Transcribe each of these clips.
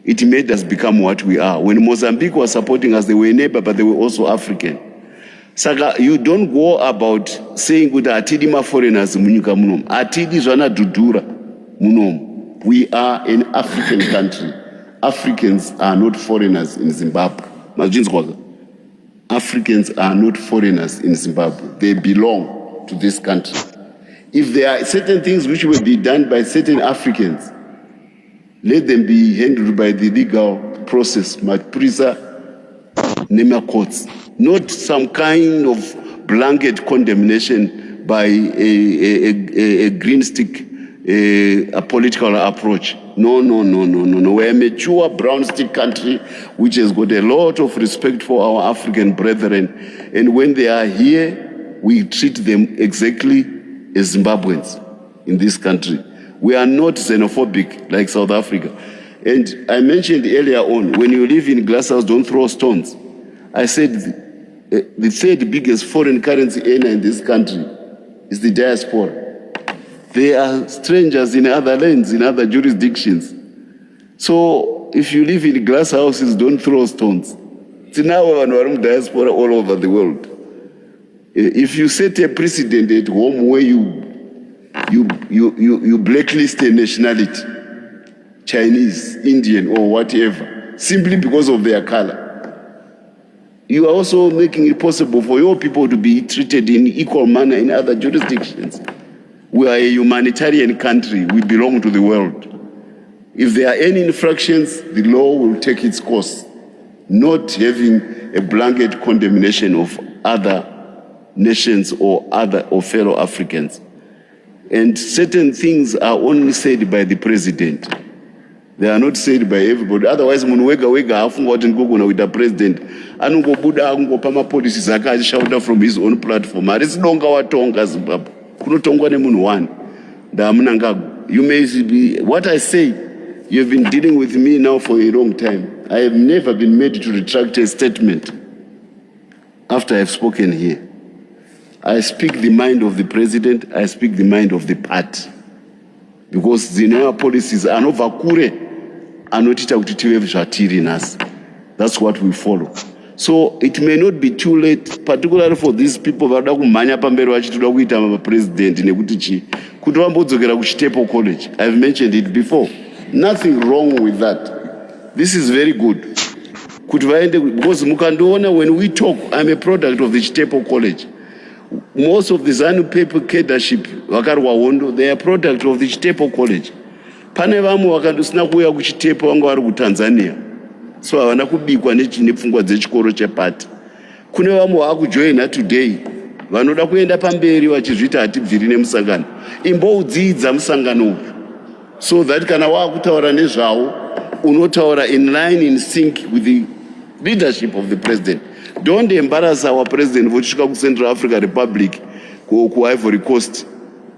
It made us become what we are. When Mozambique was supporting us, they were a neighbor, but they were also African. Saka, you don't go about saying good atidi ma foreigners munyika munom. Atidi zwana Dudula munom. We are an African country. Africans are not foreigners in Zimbabwe. Africans are not foreigners in Zimbabwe. They belong to this country. If there are certain things which will be done by certain Africans, let them be handled by the legal process, Maprisa Nema courts, not some kind of blanket condemnation by a green stick, a political approach. No. We're a mature brown stick country which has got a lot of respect for our African brethren. And when they are here, we treat them exactly as Zimbabweans in this country. We are not xenophobic like South Africa. And I mentioned earlier on, when you live in glass house, don't throw stones. I said the third biggest foreign currency earner in this country is the diaspora. They are strangers in other lands, in other jurisdictions. So if you live in glass houses, don't throw stones. It's now a diaspora all over the world. If you set a precedent at home where you blacklist a nationality, Chinese, Indian, or whatever, simply because of their color, you are also making it possible for your people to be treated in equal manner in other jurisdictions. We are a humanitarian country. We belong to the world. If there are any infractions, the law will take its course, not having a blanket condemnation of other nations or fellow Africans. And certain things are only said by the president. They are not said by everybody. Otherwise, wega afunga wati ngogona with the president. Anungobuda angopa ma policies akashauta from his own platform. Arisidonga watonga Zimbabwe. Kunotongwa nemunhu one. You may be, what I say, you have been dealing with me now for a long time. I have never been made to retract a statement after I have spoken here. I speak the mind of the president, I speak the mind of the party. Because the policies are not vakure, are not in us. That's what we follow. So it may not be too late, particularly for these people who are president in Chitepo College. I've mentioned it before. Nothing wrong with that. This is very good. Because when we talk, I'm a product of the Chitepo College. Most of the ZANU people cadreship, they are product of the Chitepo College. Pane vamu vakandosina kuuya kuchitepo vanga vari kuTanzania. So havana kubikwa nepfungwa dzechikoro chepati. Kune vamwe vakujoina today vanoda kuenda pamberi vachizviti hatibviri nemusangano. Imboudzidza musangano uyu. So that kana wakutaura nezvavo unotaura in line, in sync with the leadership of the president. Don't embarrass our president vochika ku Central Africa Republic ku Ivory Coast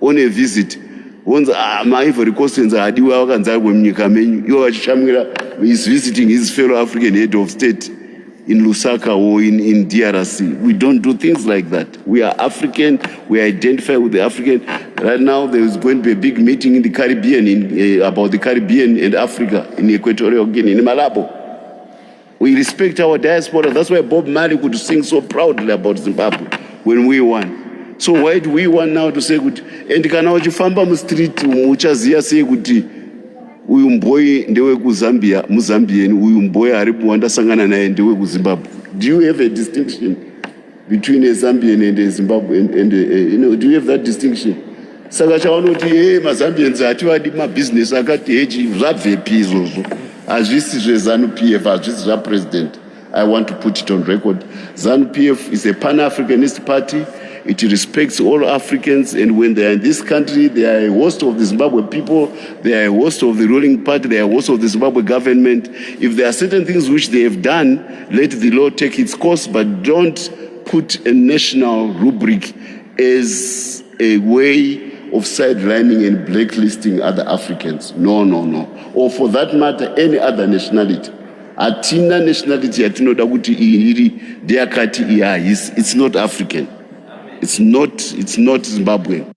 on a visit. My Ivory Coastans are adiwa vakanzara kwemunyika menyu. Iwo vachishamira is visiting his fellow African head of state in Lusaka or in DRC. We don't do things like that. We are African. We identify with the African. Right now, there is going to be a big meeting in the Caribbean about the Caribbean and Africa in Equatorial Guinea, in Malabo. We respect our diaspora. That's why Bob Marley could sing so proudly about Zimbabwe when we won. So why do we want now to say good? And kana uchifamba mu street uchaziya say kuti uyu mboy ndewe ku Zambia, Mozambian, uyu mboy ari kuwandasangana naye ndewe ku Zimbabwe. Do you have a distinction between a Zambian and a Zimbabwean and do you have that distinction? Saka chavanoti maZambians ativadi ma business akati heji zvabvepi izvozvo. Azvisi zveZANU PF, azvisi zvapresident. I want to put it on record. ZANU PF is a Pan-Africanist party. It respects all Africans, and when they are in this country, they are a host of the Zimbabwe people, they are a host of the ruling party, they are a host of the Zimbabwe government. If there are certain things which they have done, let the law take its course, but don't put a national rubric as a way of sidelining and blacklisting other Africans. No. Or for that matter, any other nationality. Atina nationality, atinoda kuti iri, it's not African. It's not Zimbabwean.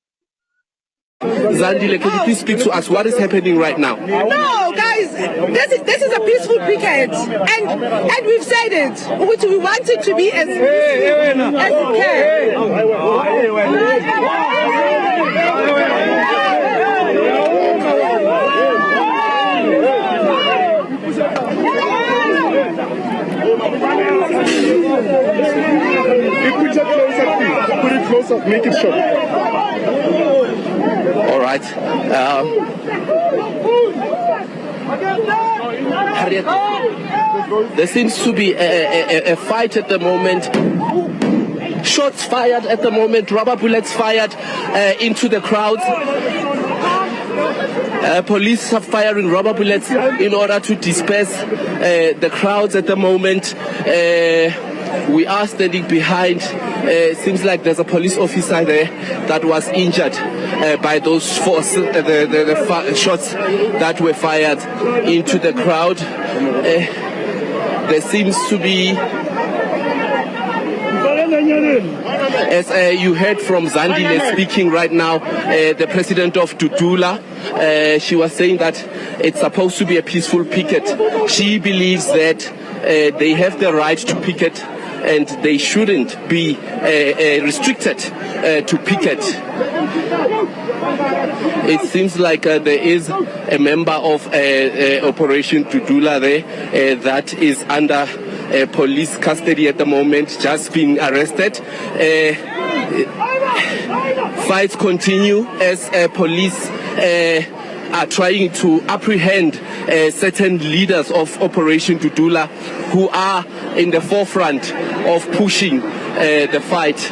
Zandile, can you please speak to us? What is happening right now? No, guys, This is a peaceful picket, and we've said it, which we want it to be as peaceful as it can. Put it closer, please. Put it closer. Make it short. All right. Harriet, there seems to be a fight at the moment. Shots fired at the moment, rubber bullets fired into the crowd. Police are firing rubber bullets in order to disperse the crowds at the moment. We are standing behind. Seems like there's a police officer there that was injured by those the shots that were fired into the crowd. There seems to be, as you heard from Zandile speaking right now, the president of Dudula, she was saying that it's supposed to be a peaceful picket. She believes that they have the right to picket and they shouldn't be restricted to picket. It seems like there is a member of Operation Dudula there that is under police custody at the moment, just being arrested. Fights continue as police are trying to apprehend certain leaders of Operation Dudula who are in the forefront of pushing the fight.